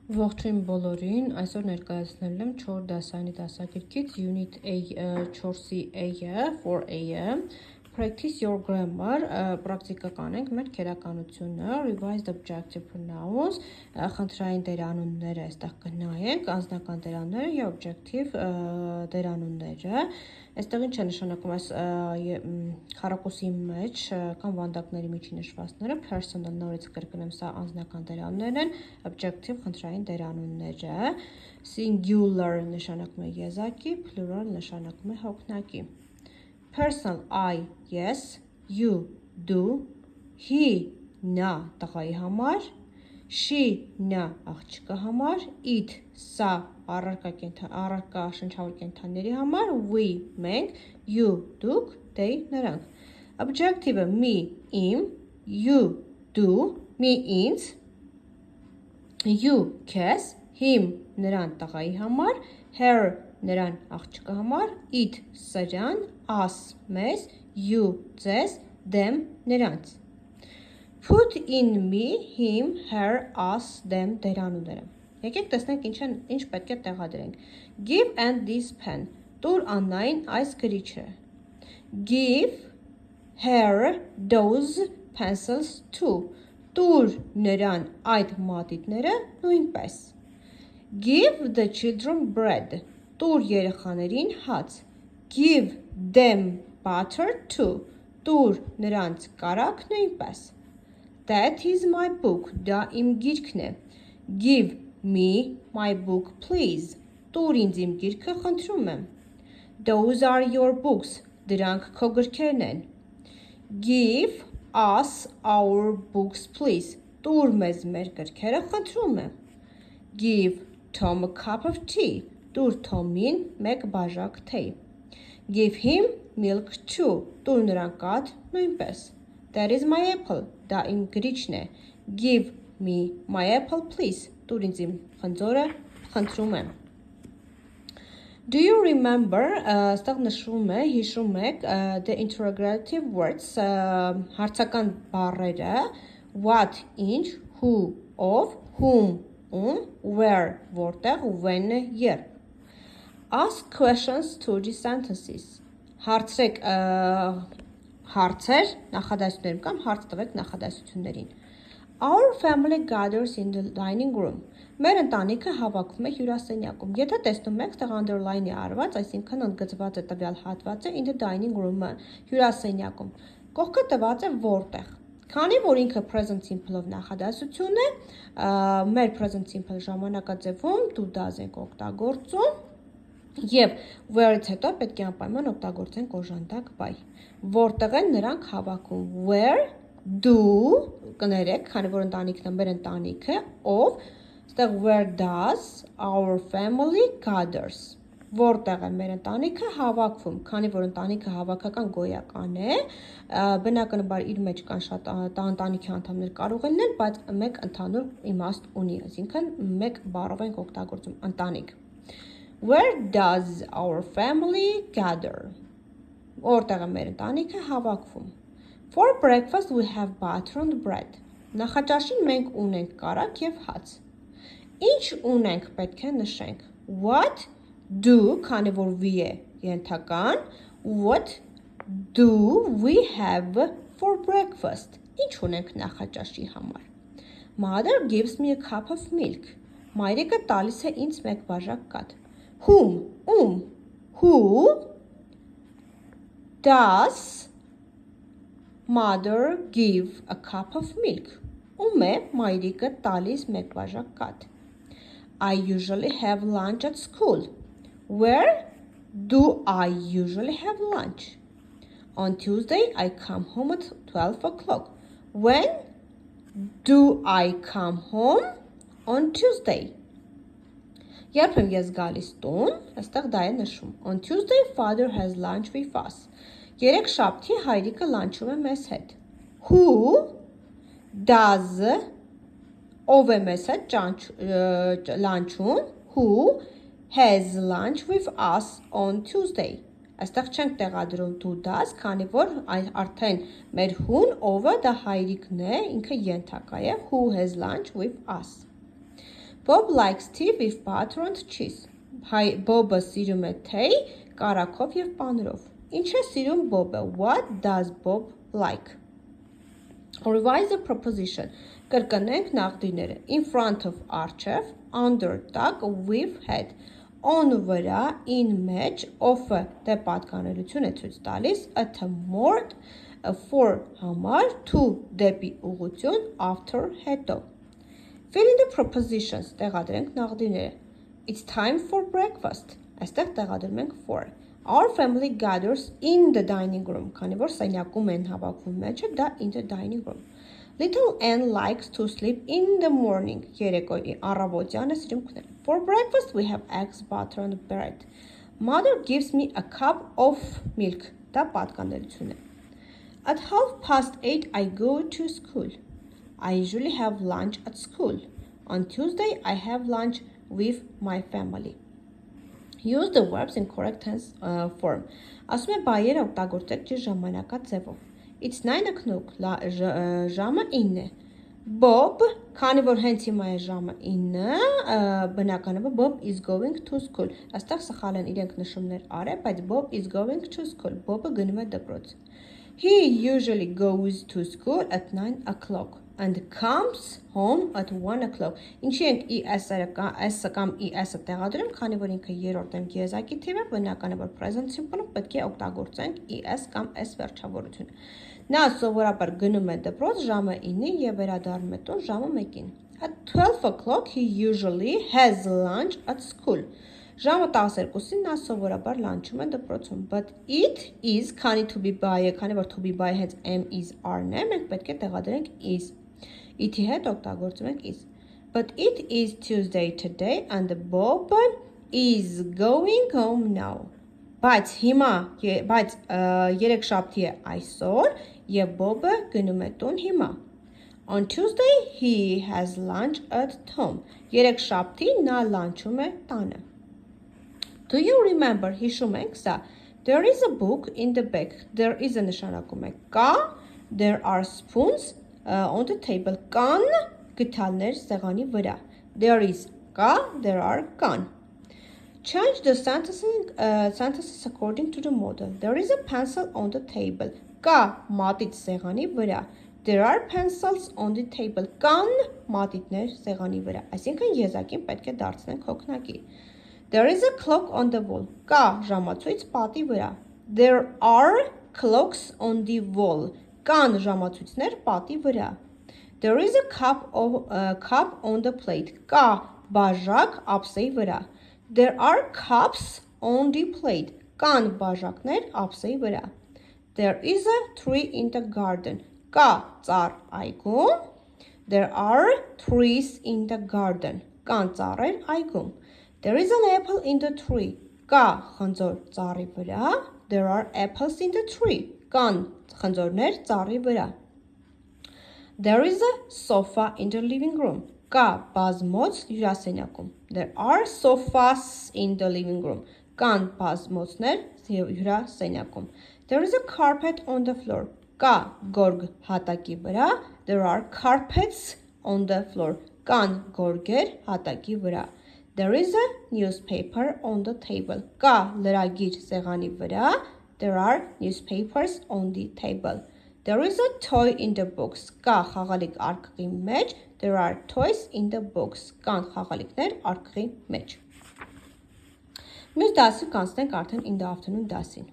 Ողջույն բոլորին, այսօր ներկայացնել եմ 4 դասարանի դասագրքից Unit A 4-ի A-ը, 4A-ը, Practice your grammar, պրակտիկա կանենք մեր քերականությունը, Revised objective pronouns, խնդրային դերանունները այստեղ կնայենք, անձնական դերանունները եւ objective դերանունները։ Այստեղ ինչ է նշանակում այս խառակուսի մեջ կամ վանդակների միջի նշվածները, personal նորից կրկնեմ, սա անձնական դերանուններն են, objective խնդրային դերանունները, singular նշանակում է եզակի, plural նշանակում է հոգնակի։ Personal I, yes, you, do, he, նա տղայի համար, she, նա աղջկա համար, it, սա առարկա շնչավոր կենդանիների համար, we, մենք, you, դուք, they, նրանք։ Objective-ը me, իմ, you, դու, me, ինձ, you, քեզ, him, նրան տղայի համար, her, նրան աղջկա համար, it, սրան, us, մեզ, you, ձեզ, them, նրանց։ Put in me, him, her, us, them դերանունները։ Եկեք տեսնենք ինչ պետք է տեղադրենք։ Give and this pen, տուր Աննային այս գրիչը։ Give her those pencils too, տուր նրան այդ մատիտները նույնպես։ Give the children bread, տուր երեխաներին հաց։ Give them butter too, տուր նրանց կարագ նույնպես։ That is my book, դա իմ գիրքն է։ Give me my book, please, տուր ինձ իմ գիրքը խնդրում եմ։ Those are your books, դրանք քո գրքերն են։ Give us our books, please, տուր մեզ մեր գրքերը խնդրում եմ։ Give Tom a cup of tea, տուր Թոմին մեկ բաժակ թեյ։ Give him milk too, տուր նրան կաթ նույնպես։ That is my apple, դա իմ գրիչն է։ Give me my apple, please, տուր ինձ իմ խնձորը խնդրում եմ։ Do you remember, այստեղ նշվում է, հիշում եք, the interrogative words, հարցական բառերը, what, ինչ, who, ով, whom, where, որտեղ, when, երբ։ Ask questions to the sentences, հարցրեք հարցեր նախադասություններում կամ հարց տվեք նախադասություններին։ Our family gathers in the dining room, մեր ընտանիքը հավաքվում է հյուրասենյակում։ Եթե տեսնում եք, այդտեղ underline-ի արված, այսինքն ընդգծված է տվյալ հատվածը in the dining room-ը, հյուրասենյակում։ Կողքը տված է որտեղ։ Քանի որ ինքը present simple-ով նախադասություն է, մեր present simple ժամանակաձևում do does ենք օգտագործում և where-ից հետո պետք է անպայման օգտագործենք օժանդակ բայ։ Որտեղ են նրանք հավաքում։ Where do, կներեք, քանի որ ընտանիքն է մեր ընտանիքը, ով, այստեղ where does our family gathers, որտեղ է մեր ընտանիքը հավաքվում, քանի որ ընտանիքը հավաքական գոյական է, բնականաբար իր մեջ կան շատ ընտանիքի անդամներ կարող են լինել, բայց մեկ ընդհանուր իմաստ ունի, այսինքն մեկ բառով ենք օգտագործում ընտանիք։ Where does our family gather, որտեղ է մեր ընտանիքը հավաքվում։ For breakfast we have butter and bread, նախաճաշին մենք ունենք կարագ և հաց։ Ինչ ունենք պետք է նշենք։ What do, քանի որ we է ենթական, what do we have for breakfast, ինչ ունենք նախաճաշի համար։ Mother gives me a cup of milk, մայրիկը տալիս է ինձ մեկ բաժակ կաթ։ Whom, who does mother give a cup of milk, ում է մայրիկը տալիս մեկ բաժակ կաթ։ I usually have lunch at school, where do I usually have lunch? On Tuesday I come home at 12 o'clock, when do I come home on Tuesday? Երբ եմ ես գալիս տուն, այստեղ դա է նշում։ On Tuesday father has lunch with us, երեքշաբթի հայրիկը լանչում է մեզ հետ։ Who does, ով է մեզ հետ լանչում, who has lunch with us on Tuesday, այստեղ չենք տեղադրում do does, քանի որ արդեն մեր who-ն, ովը դա հայրիկն է, ինքը ենթակա է, who has lunch with us. Bob likes tea with butter and cheese. Bob-ը սիրում է թեյ կարագով և պանրով. Ինչ է սիրում Bob-ը? What does Bob like? Revise the preposition. Կրկնենք նախդիրները. In front of առջև, under տակ, with head. On վրա, in մեջ, of-ը դե պատկանելություն է ցույց տալիս, at more, for համար, to դեպի ուղղություն, after հետո. Fill in the prepositions. Տեղադրենք նախդիրները. It's time for breakfast. Այստեղ տեղադրում ենք for. Our family gathers in the dining room. Քանի որ սենյակում են հավաքվում մեջը, դա in the dining room. Little Anne likes to sleep in the morning. Երեկոյի առավոտյանը սիրում քնել. For breakfast we have eggs, butter and bread. Mother gives me a cup of milk. Դա պատկանելություն է. At 8:30 I go to school. I usually have lunch at school. On Tuesday I have lunch with my family. Use the verbs in correct tense form. Ասում է բայերը օգտագործեք ճիշտ ժամանակաձևով. It's 9 o'clock. Ժամը 9 է. Bob, քանի որ հենց հիմա է ժամը 9, բնականաբար Bob is going to school. Այստեղ սխալ են իրենք նշումներ արել, բայց Bob is going to school. Bob-ը գնում է դպրոց. He usually goes to school at 9 o'clock and comes home at 1 o'clock. Ինչի ենք ES-ը կամ ES-ը տեղադրում, քանի որ ինքը երրորդ եզակի թիվ է, բնականաբար present simple-ում պետք է օգտագործենք ES կամ S վերջավորությունը. Նա սովորաբար գնում է դպրոց ժամը 9-ին եւ վերադառնում է տուն ժամը 1-ին. At 12 o'clock he usually has lunch at school. Ժամը 12-ին նա սովորաբար լանչում է դպրոցում. But it is, քանի to be by-ը, քանի որ to be by հենց am is are-ն է, մենք պետք է տեղադրենք is. It-ի հետ օգտագործում ենք is. But it is Tuesday today and Bob is going home now. Բայց հիմա, երեքշաբթի է այսօր եւ Bob-ը գնում է տուն հիմա. On Tuesday he has lunch at home. Երեքշաբթի նա լանչում է տանը. Do you remember, հիշում ենք սա, there is a book in the back, there is-ը նշանակում է կա, there are spoons on the table, կան գդալներ սեղանի վրա, there is կա, there are կան. Change the sentences according to the model, there is a pencil on the table, կա մատիտ սեղանի վրա, there are pencils on the table, կան մատիտներ սեղանի վրա, այսինքն եզակին պետք է դարձնենք հոգնակի. There is a clock on the wall. Կա ժամացույց պատի վրա. There are clocks on the wall. Կան ժամացույցներ պատի վրա. There is a cup on the plate. Կա բաժակ ափսեի վրա. There are cups on the plate. Կան բաժակներ ափսեի վրա. There is a tree in the garden. Կա ծառ այգում. There are trees in the garden. Կան ծառեր այգում. There is an apple in the tree. Կա խնձոր ծառի վրա. There are apples in the tree. Կան խնձորներ ծառի վրա. There is a sofa in the living room. Կա բազմոց հյուրասենյակում. There are sofas in the living room. Կան բազմոցներ հյուրասենյակում. There is a carpet on the floor. Կա գորգ հատակի վրա. There are carpets on the floor. Կան գորգեր հատակի վրա. There is a newspaper on the table. Կա լրագիր սեղանի վրա. There are newspapers on the table. There is a toy in the box. Կա խաղալիք արկղի մեջ. There are toys in the box. Կան խաղալիքներ արկղի մեջ. Մյուս դասը կանցնենք արդեն in the afternoon դասին.